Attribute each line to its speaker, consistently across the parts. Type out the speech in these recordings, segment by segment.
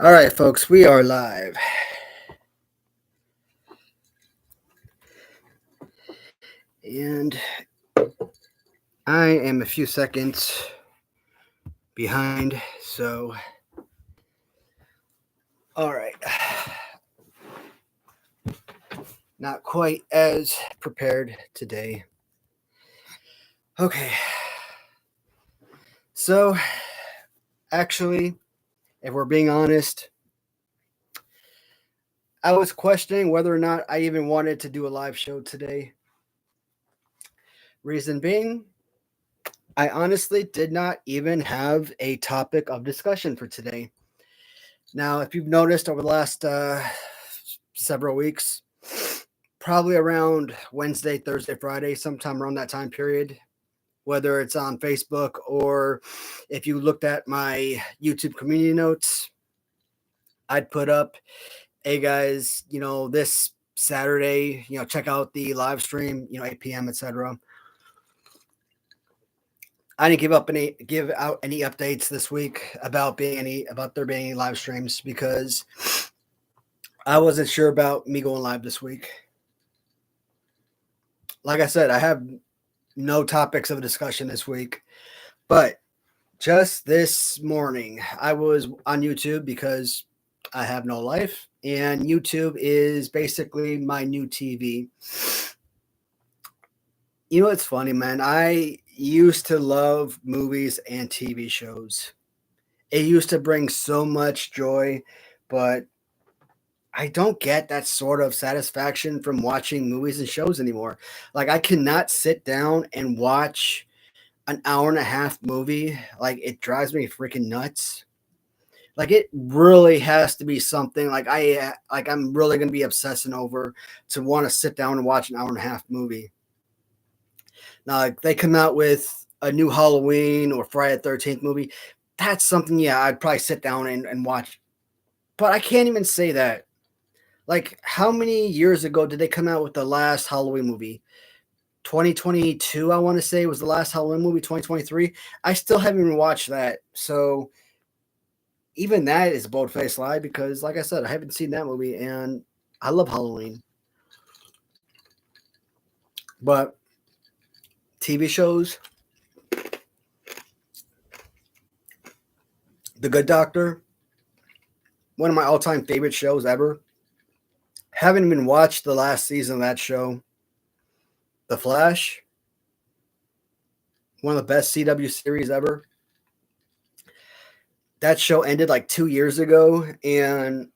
Speaker 1: All right, folks, we are live. And I am a few seconds behind, so. All right. Not quite as prepared today. Okay. So, actually, if we're being honest, I was questioning whether or not I even wanted to do a live show today. Reason being, I honestly did not even have a topic of discussion for today. Now, if you've noticed over the last several weeks, probably around Wednesday, Thursday, Friday, sometime around that time period, whether it's on Facebook or if you looked at my YouTube community notes, I'd put up, hey guys, this Saturday, check out the live stream, 8 p.m., etc. I didn't give out any updates this week about there being any live streams because I wasn't sure about me going live this week. Like I said, I have no topics of discussion this week, but just this morning, I was on YouTube because I have no life, and YouTube is basically my new TV. You know, it's funny, man. I used to love movies and TV shows. It used to bring so much joy, but I don't get that sort of satisfaction from watching movies and shows anymore. Like, I cannot sit down and watch an hour and a half movie. Like, it drives me freaking nuts. Like, it really has to be something I'm really going to be obsessing over to want to sit down and watch an hour and a half movie. Now, like, they come out with a new Halloween or Friday the 13th movie. That's something, yeah, I'd probably sit down and watch. But I can't even say that. Like, how many years ago did they come out with the last Halloween movie? 2022, I want to say, was the last Halloween movie. 2023. I still haven't even watched that. So even that is a bold faced lie because, like I said, I haven't seen that movie and I love Halloween. But TV shows, The Good Doctor, one of my all time favorite shows ever. Haven't even watched the last season of that show. The Flash, one of the best CW series ever. That show ended like 2 years ago, and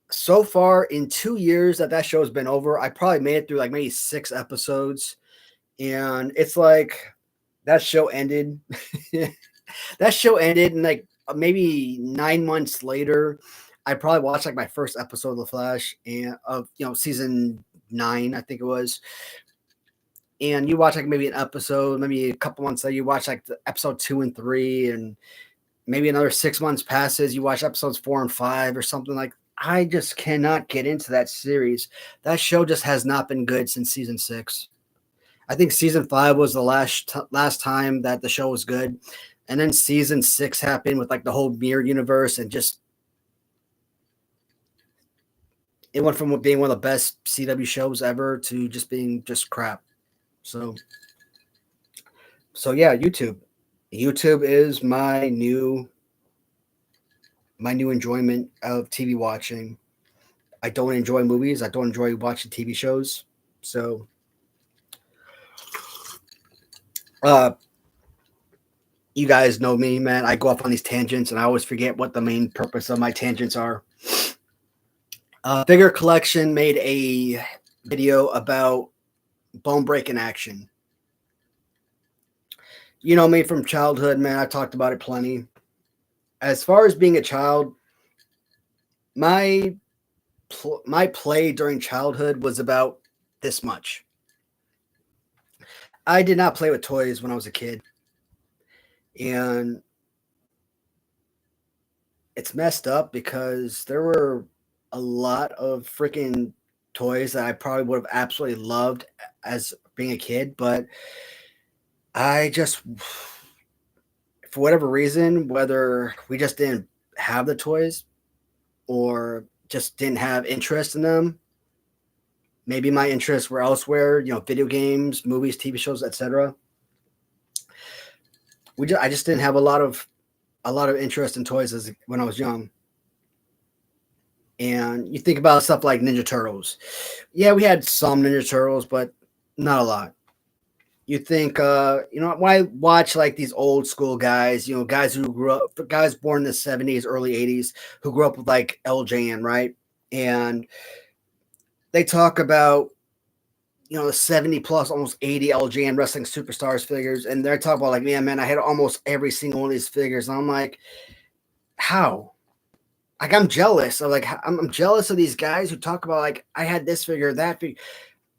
Speaker 1: so far in 2 years that show has been over, I probably made it through like maybe 6 episodes, and it's like that show ended. That show ended, and like maybe 9 months later, I probably watched like my first episode of The Flash and of season 9, I think it was. And you watch like maybe an episode, maybe a couple months later, you watch like the episode 2 and 3, and maybe another 6 months passes, you watch episodes 4 and 5 or something. Like, I just cannot get into that series. That show just has not been good since season 6. I think season 5 was the last time that the show was good, and then season 6 happened with like the whole mirror universe, and just it went from being one of the best CW shows ever to just being just crap. So yeah, YouTube. YouTube is my new enjoyment of TV watching. I don't enjoy movies. I don't enjoy watching TV shows. So, you guys know me, man. I go off on these tangents, and I always forget what the main purpose of my tangents are. Figure Collection made a video about bone breaking action. You know me from childhood, man. I talked about it plenty. As far as being a child, my play during childhood was about this much. I did not play with toys when I was a kid. And it's messed up because there were a lot of freaking toys that I probably would have absolutely loved as being a kid, but I just, for whatever reason, whether we just didn't have the toys, or just didn't have interest in them. Maybe my interests were elsewhere, video games, movies, TV shows, etc. I just didn't have a lot of interest in toys when I was young. And you think about stuff like Ninja Turtles. Yeah, we had some Ninja Turtles, but not a lot. You think, when I watch like these old school guys, guys who grew up, guys born in the 70s, early 80s, who grew up with like LJN, right? And they talk about, the 70 plus, almost 80 LJN wrestling superstars figures. And they're talking about like, man, I had almost every single one of these figures. And I'm like, how? Like, I'm jealous. I'm jealous of these guys who talk about like, I had this figure, that figure.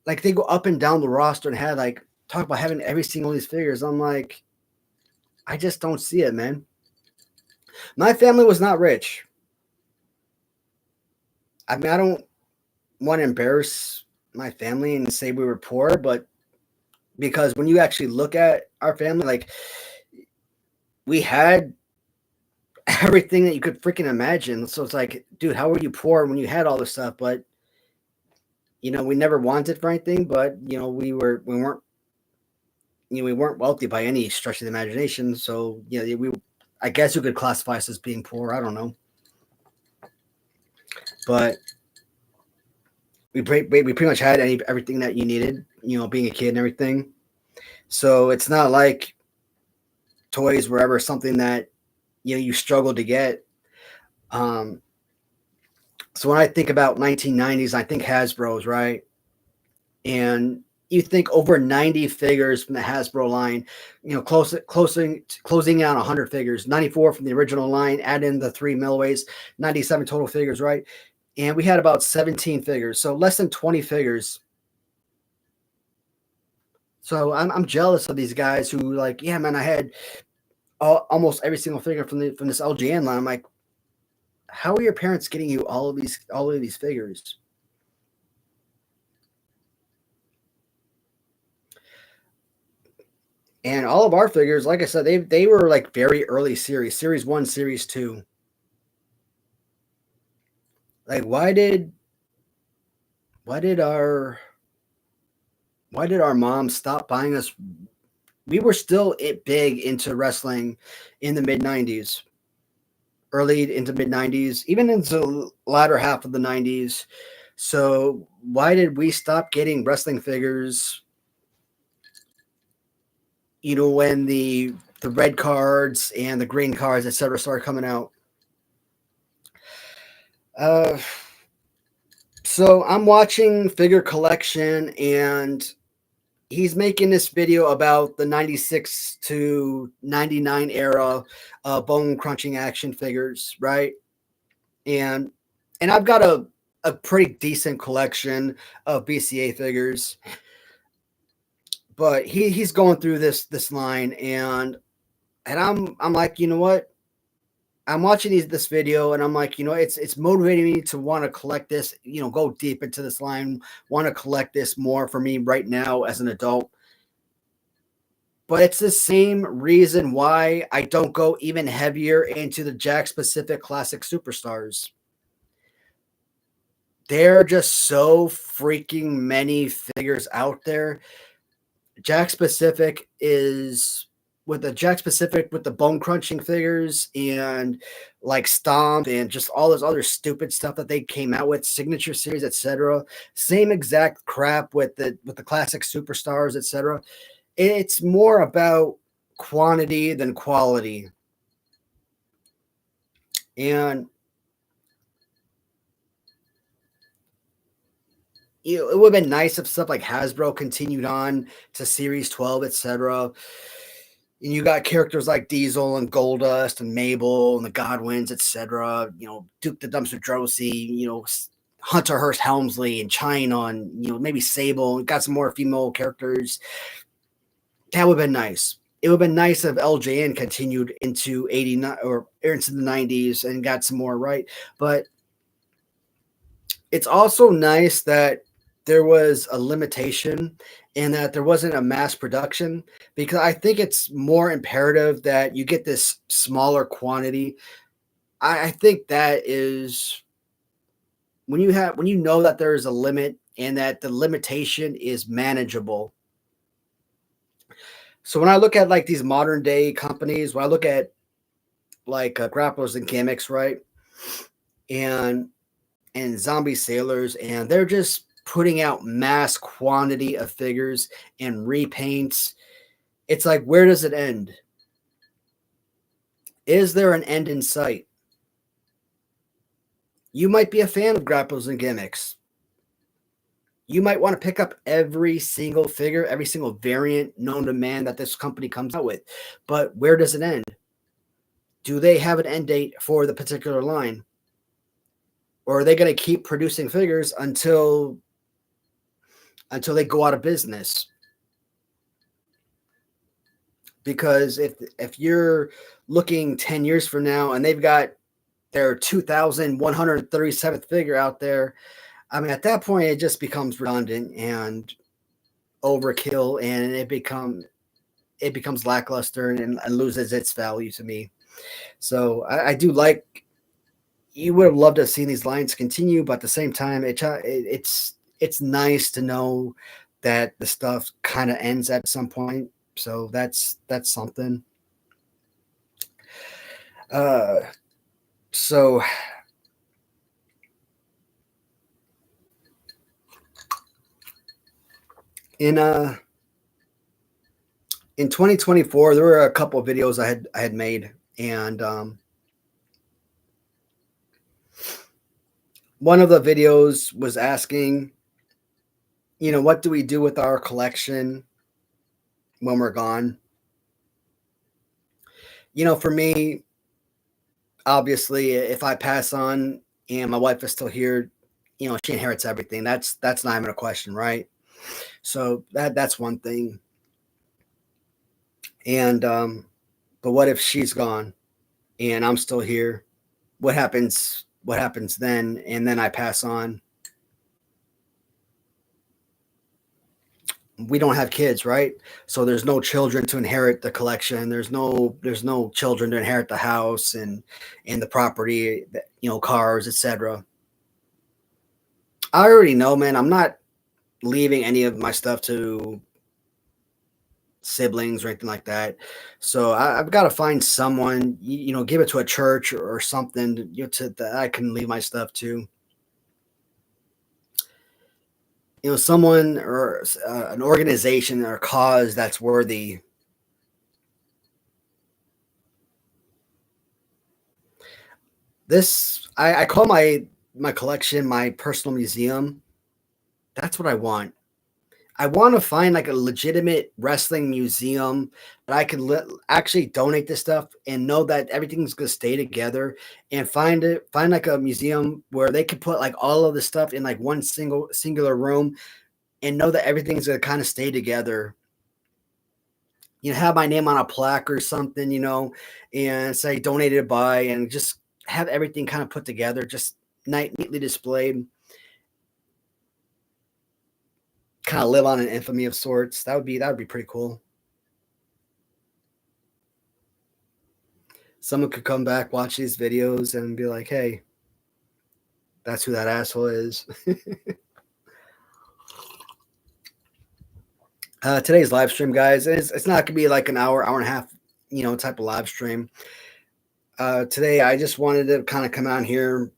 Speaker 1: Like they go up and down the roster and had like, talk about having every single one of these figures. I'm like, I just don't see it, man. My family was not rich. I mean, I don't want to embarrass my family and say we were poor, but because when you actually look at our family, like we had everything that you could freaking imagine. So it's like, dude, how were you poor when you had all this stuff? But we never wanted for anything, but we weren't wealthy by any stretch of the imagination. So I guess you could classify us as being poor. I don't know, but we pretty much had everything that you needed. Being a kid and everything. So it's not like toys were ever something that you struggled to get. So when I think about 1990s, I think Hasbro's, right? And you think over 90 figures from the Hasbro line, closing out 100 figures, 94 from the original line, add in the 3 milliways, 97 total figures, right? And we had about 17 figures, so less than 20 figures. So I'm jealous of these guys who like, yeah, man, I had almost every single figure from this LGN line. I'm like, how are your parents getting you all of these figures? And all of our figures, like I said, they were like very early series 1, series 2. Like why did our mom stop buying us? We were still big into wrestling in the mid 90s, early into mid 90s, even into the latter half of the 90s. So why did we stop getting wrestling figures? When the red cards and the green cards, etc., started coming out. So I'm watching Figure Collection, and he's making this video about the 96 to 99 era bone crunching action figures, right? And I've got a pretty decent collection of BCA figures, but he's going through this line, and I'm like, you know what? I'm watching this video, and I'm like, it's motivating me to want to collect this, go deep into this line, want to collect this more for me right now as an adult. But it's the same reason why I don't go even heavier into the Jakks Pacific Classic Superstars. There are just so freaking many figures out there. Jakks Pacific is with the bone crunching figures and like Stomp and just all this other stupid stuff that they came out with, Signature Series, etc. Same exact crap with the classic superstars, etc. It's more about quantity than quality. And it would have been nice if stuff like Hasbro continued on to Series 12, etc. And you got characters like Diesel and Goldust and Mabel and the Godwins, etc. Duke the Dumpster Drosy, Hunter Hearst Helmsley and China and maybe Sable, and got some more female characters. That would have been nice. It would have been nice if LJN continued into 89 or into the 90s and got some more, right? But it's also nice that there was a limitation and that there wasn't a mass production, because I think it's more imperative that you get this smaller quantity. I think that is when you know that there is a limit and that the limitation is manageable. So when I look at like these modern day companies, when I look at like grapplers and gimmicks, right, and zombie sailors, and they're just putting out mass quantity of figures and repaints. It's like, where does it end? Is there an end in sight? You might be a fan of grapplers and gimmicks. You might want to pick up every single figure, every single variant known to man that this company comes out with. But where does it end? Do they have an end date for the particular line? Or are they going to keep producing figures until they go out of business? Because if you're looking 10 years from now and they've got their 2,137th figure out there, I mean, at that point, it just becomes redundant and overkill, and it becomes lackluster and loses its value to me. So I do like. You would have loved to have seen these lines continue, but at the same time, it's nice to know that the stuff kind of ends at some point. So that's something. So in 2024, there were a couple of videos I had made, and one of the videos was asking, what do we do with our collection when we're gone? For me, obviously, if I pass on and my wife is still here, she inherits everything. That's not even a question, right? So that's one thing. And but what if she's gone and I'm still here? What happens then? And then I pass on. We don't have kids, right? So there's no children to inherit the collection. There's no children to inherit the house and the property, cars, etc. I already know, man. I'm not leaving any of my stuff to siblings or anything like that. So I've got to find someone, give it to a church or something, that I can leave my stuff to. Someone or an organization or cause that's worthy. This I call my collection my personal museum. That's what I want. I want to find like a legitimate wrestling museum that I can actually donate this stuff and know that everything's gonna stay together, and find like a museum where they could put like all of the stuff in like one singular room and know that everything's gonna kind of stay together. Have my name on a plaque or something, and say donated by, and just have everything kind of put together, just neatly displayed. Kind of live on an infamy of sorts. That would be pretty cool. Someone could come back, watch these videos, and be like, "Hey, that's who that asshole is." Today's live stream, guys, it's not gonna be like an hour and a half, type of live stream. Today, I just wanted to kind of come out here,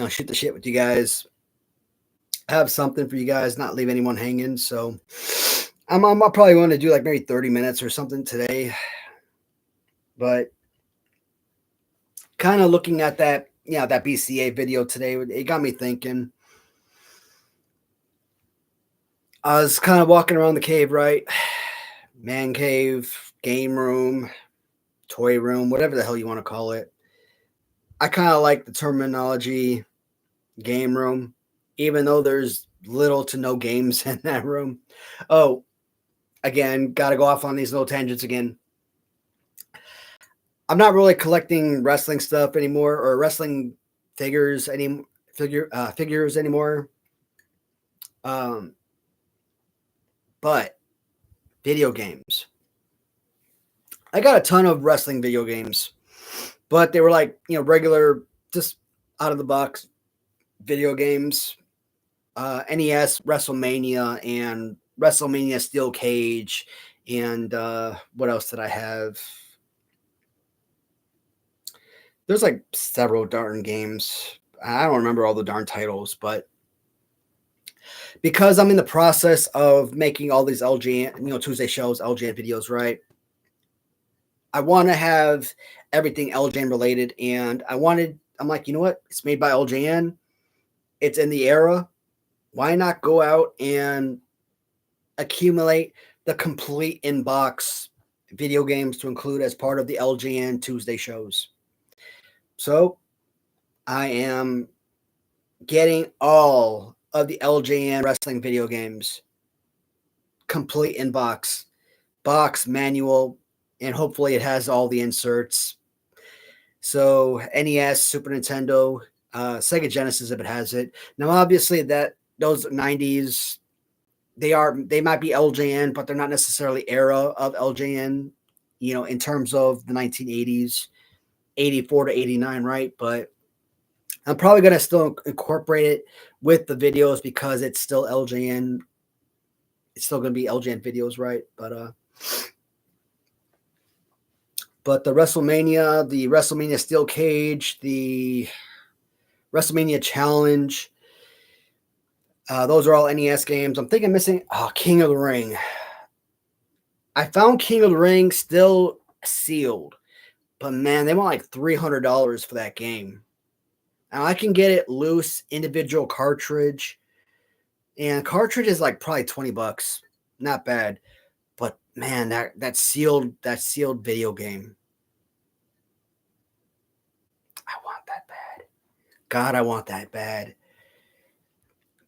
Speaker 1: shoot the shit with you guys, have something for you guys, not leave anyone hanging. So I'm probably going to do like maybe 30 minutes or something today, but kind of looking at that, that BCA video today, it got me thinking. I was kind of walking around the cave, right? Man cave, game room, toy room, whatever the hell you want to call it. I kind of like the terminology game room, even though there's little to no games in that room. Oh, again, got to go off on these little tangents again. I'm not really collecting wrestling stuff anymore, or wrestling figures figures anymore. But video games. I got a ton of wrestling video games, but they were like, regular, just out of the box video games. NES WrestleMania and WrestleMania Steel Cage, and what else did I have? There's like several darn games. I don't remember all the darn titles, but because I'm in the process of making all these LGN, Tuesday shows, LGN videos, right? I want to have everything LJN related, and I'm like, you know what? It's made by LJN. It's in the era. Why not go out and accumulate the complete inbox video games to include as part of the LJN Tuesday shows? So I am getting all of the LJN wrestling video games, complete inbox, box, manual, and hopefully it has all the inserts. So NES, Super Nintendo, Sega Genesis if it has it. Now, obviously, that those 90s, they might be LJN, but they're not necessarily era of LJN. In terms of the 1980s, 84 to 89, right? But I'm probably gonna still incorporate it with the videos because it's still LJN. It's still gonna be LJN videos, right? But the WrestleMania Steel Cage, the WrestleMania Challenge, those are all NES games. I'm thinking missing King of the Ring. I found King of the Ring still sealed, but man, they want like $300 for that game. Now I can get it loose, individual cartridge, and cartridge is like probably $20. Not bad, but man, that sealed video game. I want that bad. God, I want that bad.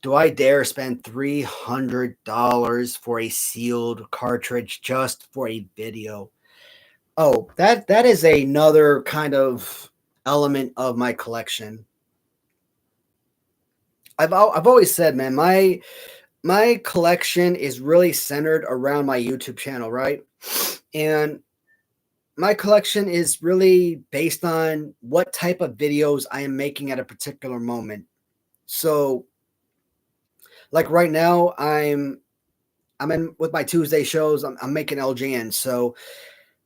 Speaker 1: Do I dare spend $300 for a sealed cartridge just for a video? Oh, that is another kind of element of my collection. I've always said, man, my collection is really centered around my YouTube channel, right? And my collection is really based on what type of videos I am making at a particular moment. So, like right now, I'm in with my Tuesday shows. I'm making LJN, so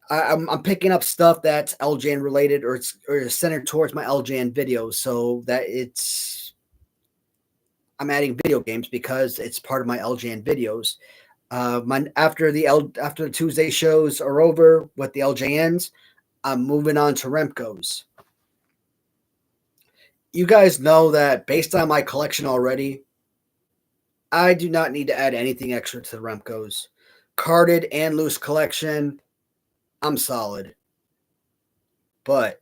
Speaker 1: I'm picking up stuff that's LJN related or it's centered towards my LJN videos, so that I'm adding video games because it's part of my LJN videos. After the Tuesday shows are over with the LJNs, I'm moving on to Remco's. You guys know that based on my collection already, I do not need to add anything extra to the Remco's. Carded and loose collection, I'm solid. But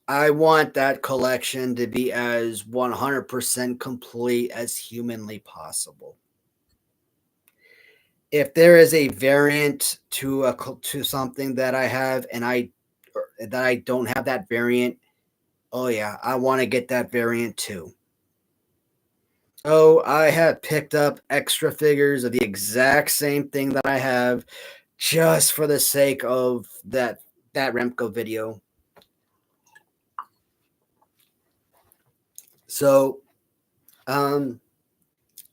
Speaker 1: I want that collection to be as 100% complete as humanly possible. If there is a variant to something that I have and that I don't have that variant, oh yeah, I want to get that variant too. Oh, I have picked up extra figures of the exact same thing that I have just for the sake of that Remco video. So, I'm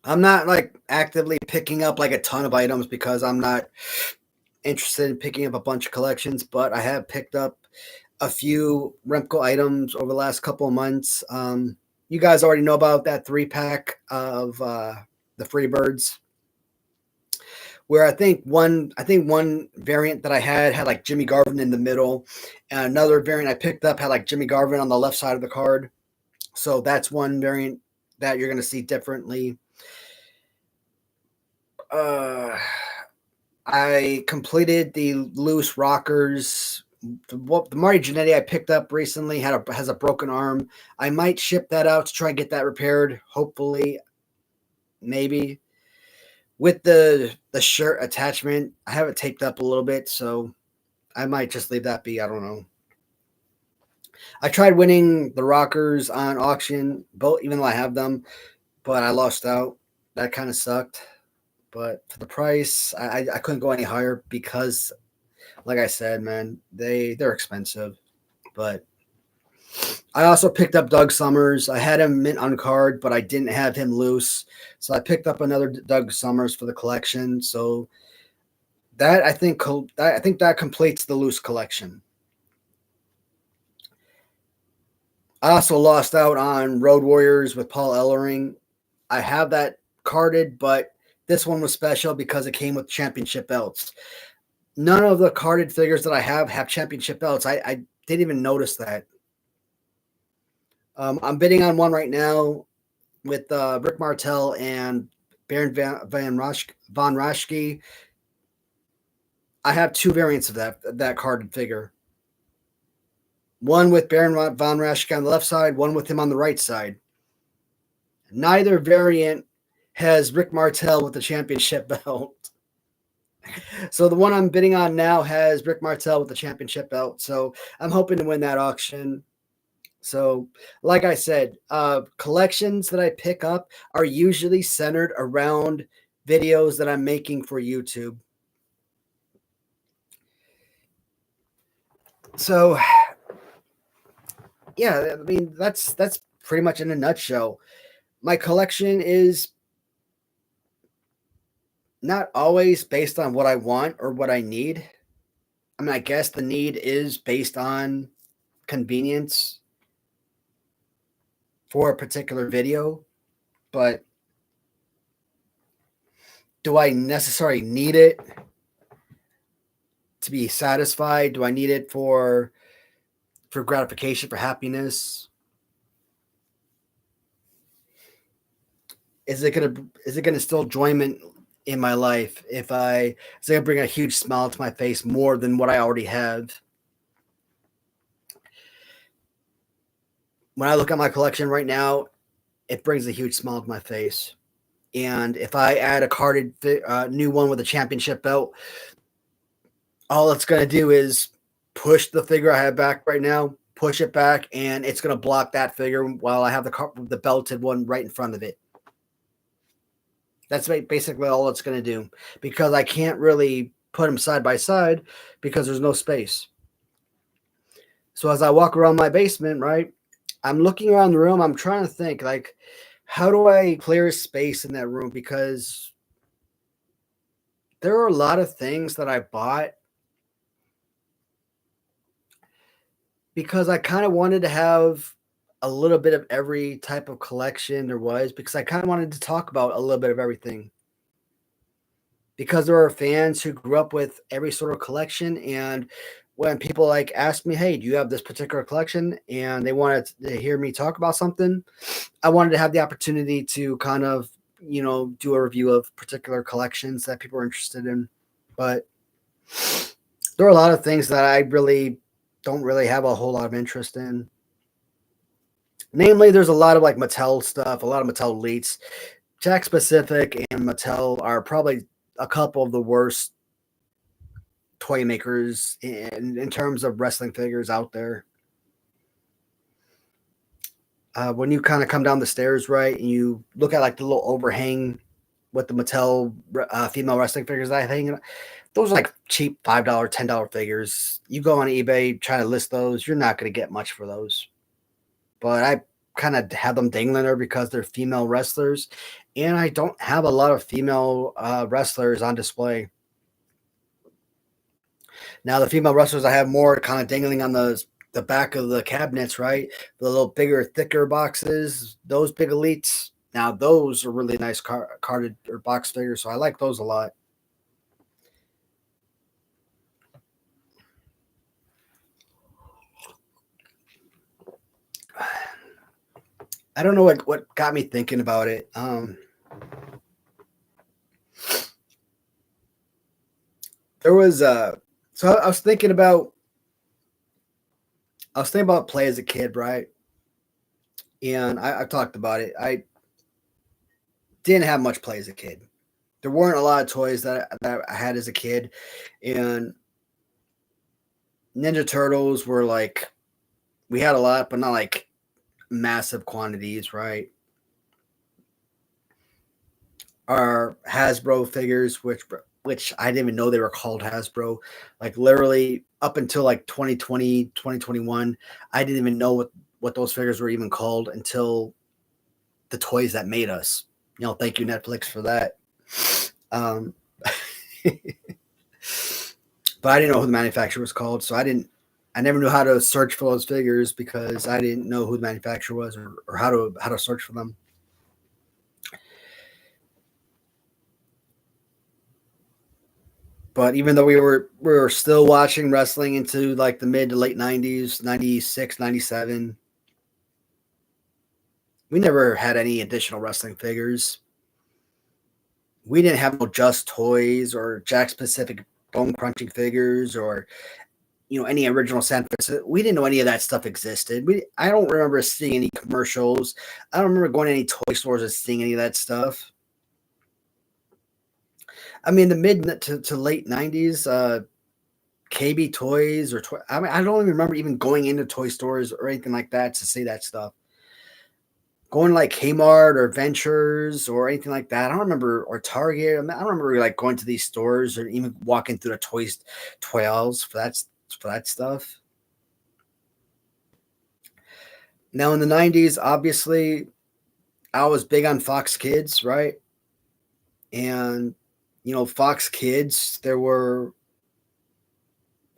Speaker 1: not like actively picking up like a ton of items because I'm not interested in picking up a bunch of collections, but I have picked up a few Remco items over the last couple of months. You guys already know about that 3-pack of the Freebirds, where I think one variant that I had like Jimmy Garvin in the middle, and another variant I picked up had like Jimmy Garvin on the left side of the card. So that's one variant that you're going to see differently. I completed the loose rockers. The Marty Jannetty I picked up recently has a broken arm. I might ship that out to try and get that repaired. Hopefully, maybe with the shirt attachment, I have it taped up a little bit, so I might just leave that be. I don't know. I tried winning the rockers on auction, both even though I have them, but I lost out. That kind of sucked. But for the price, I couldn't go any higher because, like I said, man, they're expensive. But I also picked up Doug Summers. I had him mint on card, but I didn't have him loose. So I picked up another Doug Summers for the collection. So that I think that completes the loose collection. I also lost out on Road Warriors with Paul Ellering. I have that carded, but this one was special because it came with championship belts. None of the carded figures that I have championship belts. I didn't even notice that. I'm bidding on one right now with Rick Martel and Baron von Raschke. I have two variants of that carded figure. One with Baron von Raschke on the left side, one with him on the right side. Neither variant has Rick Martel with the championship belt. So the one I'm bidding on now has Rick Martel with the championship belt. So I'm hoping to win that auction. So, like I said, collections that I pick up are usually centered around videos that I'm making for YouTube. So, yeah, I mean that's pretty much in a nutshell. My collection is not always based on what I want or what I need. I mean, I guess the need is based on convenience for a particular video, but do I necessarily need it to be satisfied? Do I need it for gratification, for happiness? Is it gonna still enjoyment in my life if is it gonna bring a huge smile to my face more than what I already have? When I look at my collection right now, it brings a huge smile to my face. And if I add a carded new one with a championship belt, all it's going to do is push the figure I have back right now, push it back, and it's going to block that figure while I have the belted one right in front of it. That's basically all it's going to do, because I can't really put them side by side because there's no space. So as I walk around my basement, right, I'm looking around the room. I'm trying to think, like, how do I clear space in that room? Because there are a lot of things that I bought because I kind of wanted to have a little bit of every type of collection there was, because I kind of wanted to talk about a little bit of everything. Because there are fans who grew up with every sort of collection, and when people like ask me, "Hey, do you have this particular collection?" and they wanted to hear me talk about something, I wanted to have the opportunity to kind of, do a review of particular collections that people are interested in. But there are a lot of things that I really don't really have a whole lot of interest in. Namely, there's a lot of like Mattel stuff, a lot of Mattel elites. Jakks Pacific and Mattel are probably a couple of the worst toy makers in terms of wrestling figures out there. When you kind of come down the stairs, right, and you look at like the little overhang with the Mattel female wrestling figures that I think, those are like cheap $5, $10 figures. You go on eBay, try to list those, you're not going to get much for those. But I kind of have them dangling there because they're female wrestlers, and I don't have a lot of female wrestlers on display. Now, the female wrestlers I have more kind of dangling on the back of the cabinets, right? The little bigger, thicker boxes, those big elites. Now, those are really nice carded or box figures, so I like those a lot. I don't know what got me thinking about it. There was so I was thinking about play as a kid, right? And I talked about it. I didn't have much play as a kid. There weren't a lot of toys that I had as a kid, and Ninja Turtles were like, we had a lot, but not like massive quantities, right? Our Hasbro figures, which I didn't even know they were called Hasbro. Like literally up until like 2020, 2021, I didn't even know what those figures were even called until the toys that made us. Thank you Netflix for that. Um, but I didn't know who the manufacturer was called, so I never knew how to search for those figures because I didn't know who the manufacturer was or how to search for them. But even though we were still watching wrestling into like the mid to late 90s, 96, 97, we never had any additional wrestling figures. We didn't have no Just Toys or Jack Pacific bone crunching figures or any original San Francisco. We didn't know any of that stuff existed. I don't remember seeing any commercials. I don't remember going to any toy stores and seeing any of that stuff. I mean, the mid to late 90s, KB Toys I mean, I don't even remember even going into toy stores or anything like that to see that stuff. Going to like Kmart or Ventures or anything like that. I don't remember, or Target. I don't remember like going to these stores or even walking through the toy aisles for that stuff. Now in the 90s, obviously, I was big on Fox Kids, right? And Fox Kids, there were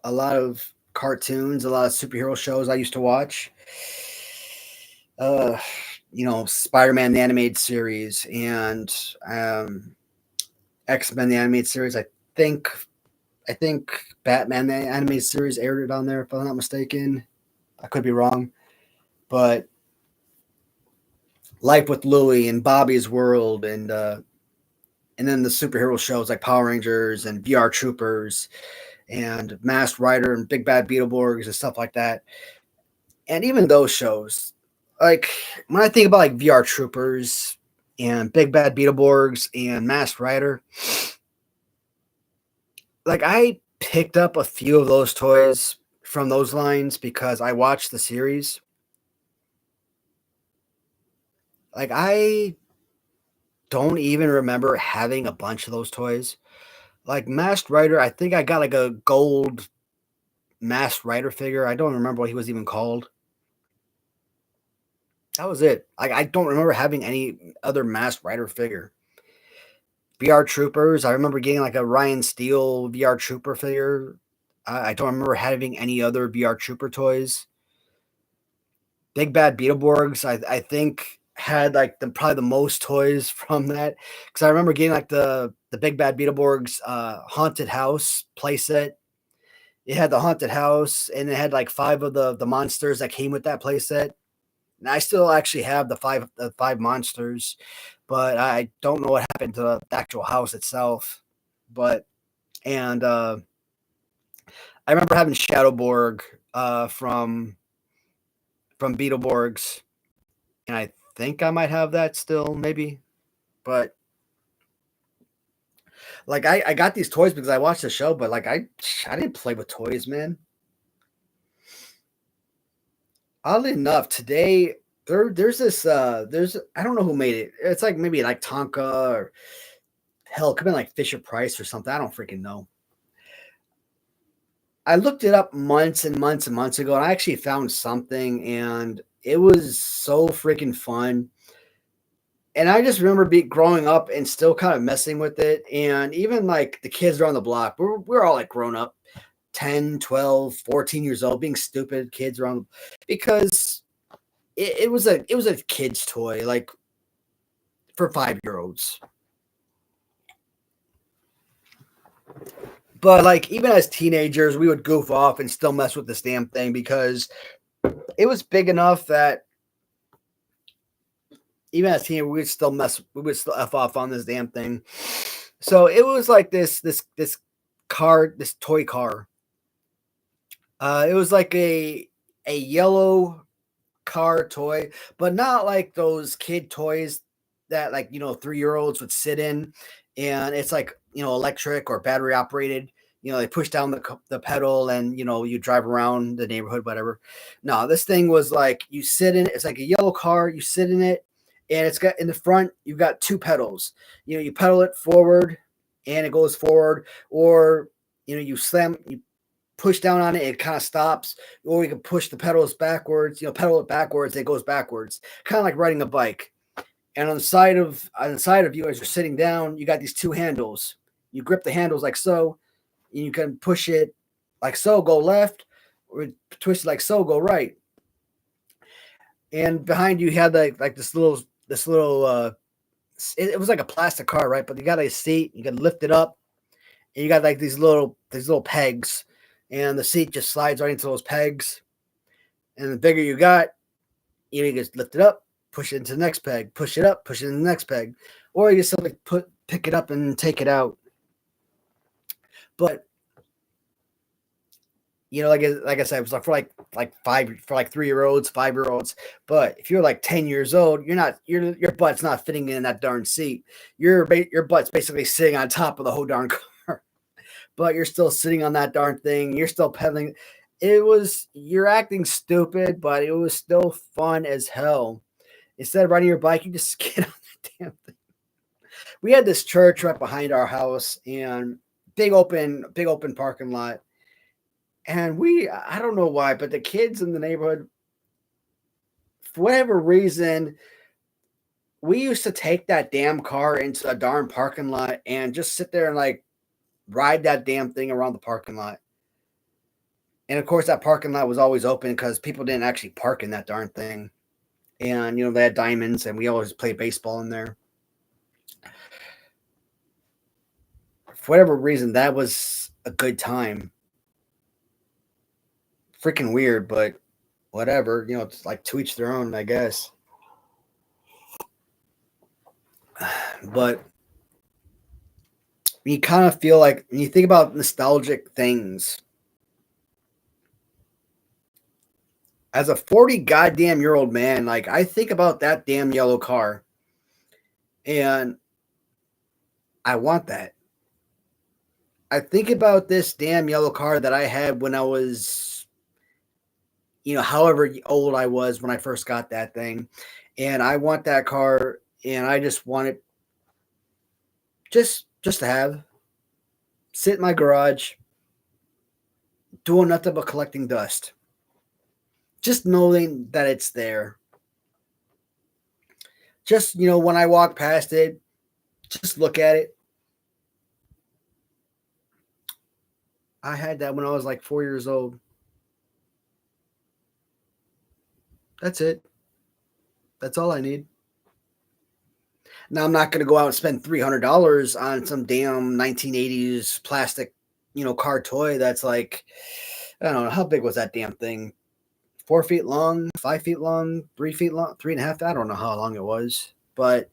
Speaker 1: a lot of cartoons, a lot of superhero shows I used to watch. Uh, Spider-Man the animated series and X-Men the animated series. Think I think Batman the animated series aired it on there if I'm not mistaken. I could be wrong, but Life with Louie and Bobby's World and then the superhero shows like Power Rangers and VR Troopers and Masked Rider and Big Bad Beetleborgs and stuff like that. And even those shows, like when I think about like VR Troopers and Big Bad Beetleborgs and Masked Rider, like I picked up a few of those toys from those lines because I watched the series. Like I don't even remember having a bunch of those toys. Like Masked Rider, I think I got like a gold Masked Rider figure. I don't remember what he was even called. That was it. Like I don't remember having any other Masked Rider figure. VR Troopers, I remember getting like a Ryan Steele VR Trooper figure. I don't remember having any other VR Trooper toys. Big Bad Beetleborgs, I think had like probably the most toys from that because I remember getting like the Big Bad Beetleborgs haunted house playset. It had the haunted house and it had like five of the monsters that came with that playset. And I still actually have the five monsters, but I don't know what happened to the actual house itself. But and I remember having Shadowborg from Beetleborgs, and I think I might have that still, maybe. But like I got these toys because I watched the show, but like I didn't play with toys, man. Oddly enough, today there's this there's I don't know who made it. It's like maybe like Tonka or hell, it could be like Fisher Price or something. I don't freaking know. I looked it up months and months and months ago, and I actually found something, and it was so freaking fun. And I just remember growing up and still kind of messing with it. And even like the kids around the block, we're all like grown up, 10, 12, 14 years old, being stupid kids around because it was a kid's toy, like for 5-year-olds. But like even as teenagers, we would goof off and still mess with this damn thing because it was big enough that even as teenagers, we would still f off on this damn thing. So it was like this toy car. It was like a yellow car toy, but not like those kid toys that like 3-year-olds would sit in, and it's like electric or battery operated. They push down the pedal and you drive around the neighborhood, whatever. No, this thing was like you sit in it. It's like a yellow car. You sit in it, and it's got in the front. You've got two pedals. You pedal it forward, and it goes forward, or you push down on it, it kind of stops, or you can push the pedals backwards, pedal it backwards, it goes backwards, kind of like riding a bike. And on the side of you as you're sitting down, you got these two handles. You grip the handles like so, and you can push it like so, go left, or twist it like so, go right. And behind you had like this little it was like a plastic car, right? But you got a seat, you can lift it up, and you got like these little pegs, and the seat just slides right into those pegs. And the bigger you got, you just lift it up, push it into the next peg, push it up, push it in the next peg, or you just simply pick it up and take it out. But like I said, it was like for like 3-year-olds, 5-year-olds. But if you're like 10 years old, your butt's not fitting in that darn seat. Your butt's basically sitting on top of the whole darn car. But you're still sitting on that darn thing. You're still pedaling. You're acting stupid, but it was still fun as hell. Instead of riding your bike, you just get on the damn thing. We had this church right behind our house, and big open parking lot. And I don't know why, but the kids in the neighborhood, for whatever reason, we used to take that damn car into a darn parking lot and just sit there and like ride that damn thing around the parking lot. And of course, that parking lot was always open because people didn't actually park in that darn thing. And they had diamonds, and we always played baseball in there. For whatever reason, that was a good time. Freaking weird, but whatever. It's like to each their own, I guess. But you kind of feel like when you think about nostalgic things, as a 40 goddamn year old man, like I think about that damn yellow car, and I want that. I think about this damn yellow car that I had when I was, however old I was when I first got that thing, and I want that car, and I just want it just to have, sit in my garage, doing nothing but collecting dust. Just knowing that it's there. Just, when I walk past it, just look at it. I had that when I was like 4 years old. That's it. That's all I need. Now, I'm not going to go out and spend $300 on some damn 1980s plastic, car toy that's like, I don't know, how big was that damn thing? 4 feet long, 5 feet long, 3 feet long, 3.5. I don't know how long it was, but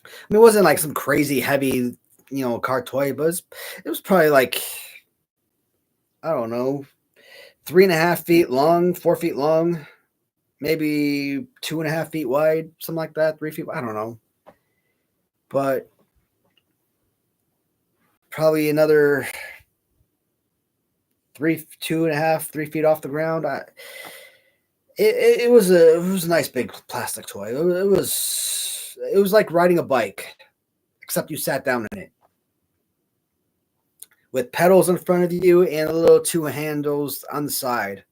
Speaker 1: I mean, it wasn't like some crazy heavy, car toy, but it was probably like, I don't know, 3.5 feet long, 4 feet long, maybe 2.5 feet wide, something like that, 3 feet. I don't know, but probably another 2.5, 3 feet off the ground. It was a nice big plastic toy. It was like riding a bike, except you sat down in it with pedals in front of you and a little two handles on the side.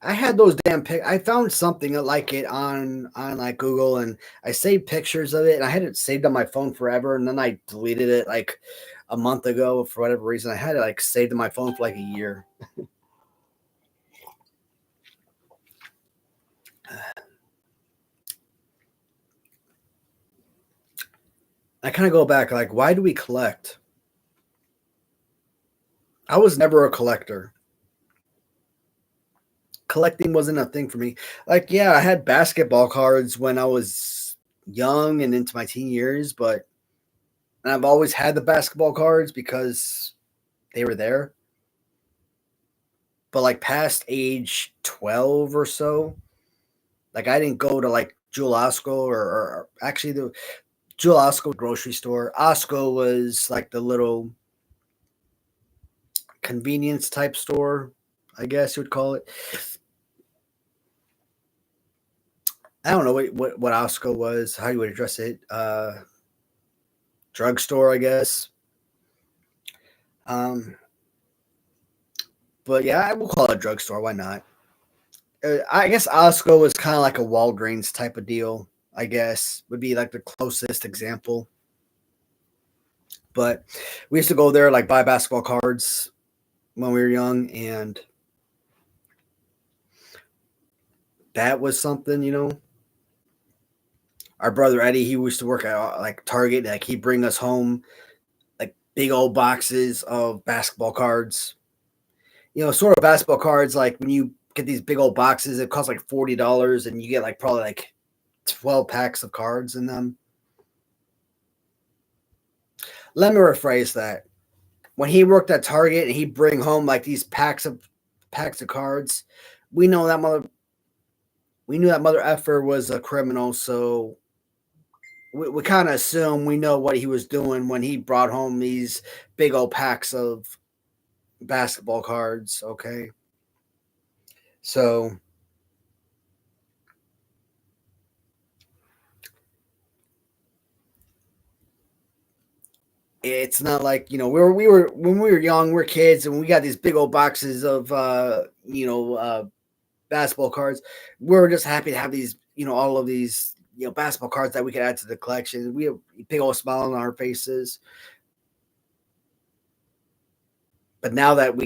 Speaker 1: I had those damn I found something like it on like Google, and I saved pictures of it, and I had it saved on my phone forever, and then I deleted it like a month ago for whatever reason. I had it like saved on my phone for like a year. I kind of go back like, why do we collect? I was never a collector. Collecting wasn't a thing for me. Like, yeah, I had basketball cards when I was young and into my teen years, but I've always had the basketball cards because they were there. But like past age 12 or so, like I didn't go to like Jewel Osco or actually the Jewel Osco grocery store. Osco was like the little convenience type store, I guess you would call it. I don't know what Osco was, how you would address it. Drugstore, I guess. Um, but yeah, I will call it a drugstore. Why not? I guess Osco was kind of like a Walgreens type of deal. I guess would be like the closest example. But we used to go there like buy basketball cards when we were young, and that was something, you know. Our brother Eddie, he used to work at like Target. Like he'd bring us home like big old boxes of basketball cards. You know, sort of basketball cards. Like when you get these big old boxes, it costs like $40, and you get like probably like 12 packs of cards in them. Let me rephrase that. When he worked at Target and he'd bring home like these packs of cards, we know that mother we knew that mother effer was a criminal, so we kind of assume we know what he was doing when he brought home these big old packs of basketball cards. Okay, so it's not like, you know, we were when we were young, we are kids, and we got these big old boxes of basketball cards. We were just happy to have these, you know, all of these, you know, basketball cards that we could add to the collection. We have a big old smile on our faces. But now that,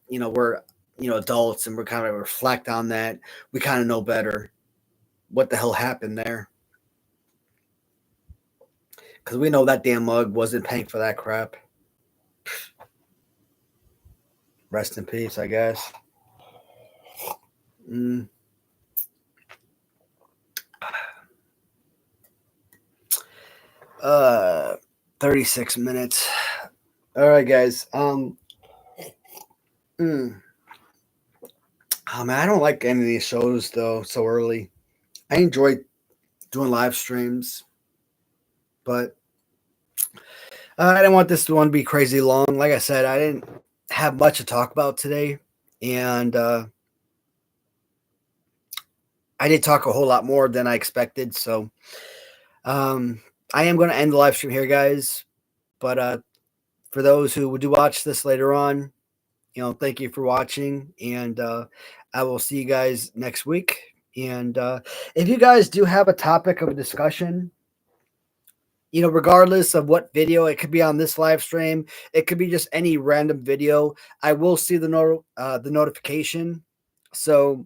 Speaker 1: you know, we're, you know, adults and we're kind of reflect on that, we kind of know better what the hell happened there, because we know that damn mug wasn't paying for that crap. Rest in peace, I guess. Mm. uh 36 minutes. All right, guys. Mm, oh man, I don't like any of these shows though so early. I enjoy doing live streams, but I didn't want this one to be crazy long. Like I said, I didn't have much to talk about today, and I did talk a whole lot more than I expected. So um, I am going to end the live stream here, guys. But for those who do watch this later on, you know, thank you for watching, and I will see you guys next week. And if you guys do have a topic of a discussion, you know, regardless of what video, it could be on this live stream, it could be just any random video. I will see the notification, so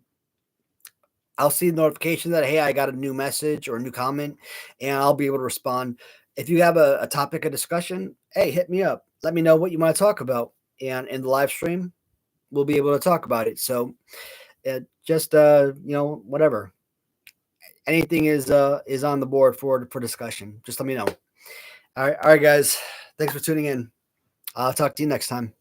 Speaker 1: I'll see the notification that, hey, I got a new message or a new comment, and I'll be able to respond. If you have a topic of discussion, hey, hit me up. Let me know what you want to talk about, and in the live stream, we'll be able to talk about it. So just you know, whatever, anything is on the board for discussion. Just let me know. All right, guys. Thanks for tuning in. I'll talk to you next time.